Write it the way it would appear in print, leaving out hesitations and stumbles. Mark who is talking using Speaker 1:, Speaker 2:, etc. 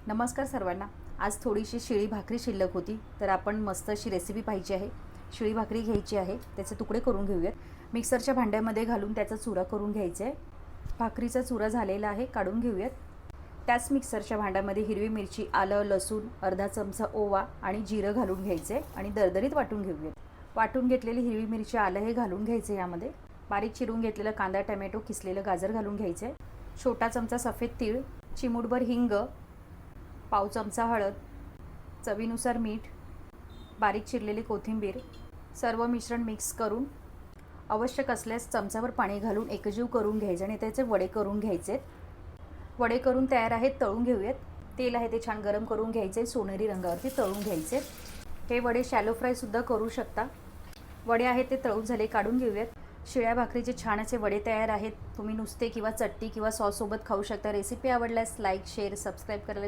Speaker 1: नमस्कार सर्वांना। आज थोडीशी शिळी भाकरी शिल्लक होती, तर आपण मस्त अशी रेसिपी पाहिजे आहे। शिळी भाकरी घ्यायची आहे, त्याचे तुकडे करून घेऊयात। मिक्सरच्या भांड्यामध्ये घालून त्याचा चुरा करून घ्यायचा आहे। भाकरीचा चुरा झालेला आहे, काढून घेऊयात। त्याच मिक्सरच्या भांड्यामध्ये हिरवी मिरची, आलं, लसूण, अर्धा चमचा ओवा आणि जिरं घालून घ्यायचे आणि दरदरीत वाटून घेऊयात। वाटून घेतलेली हिरवी मिरची, आलं हे घालून घ्यायचे। यामध्ये बारीक चिरून घेतलेला कांदा, टोमॅटो, किसलेलं गाजर घालून घ्यायचे। छोटा चमचा सफेद तीळ, चिमूटभर हिंग, पाव चमचा हळद, चवीनुसार मीठ, बारीक चिरलेली कोथिंबीर, सर्व मिश्रण मिक्स करून आवश्यक असल्यास चमचाभर पाणी घालून एकजीव करून घ्यायचे आणि त्याचे वडे करून घ्यायचे। वडे करून तयार आहेत, तळून घेऊयात। तेल आहे ते छान गरम करून घ्यायचे, सोनेरी रंगावरती तळून घ्यायचे। हे वडे शॅलो फ्रायसुद्धा करू शकता। वडे आहेत ते तळून झाले, काढून घेऊयात। शिळ्या भाकरीचे छान असे वडे तयार आहेत। तुम्ही नुसते किंवा चटणी किंवा सॉससोबत खाऊ शकता। रेसिपी आवडल्यास लाईक, शेअर, सबस्क्राईब करायला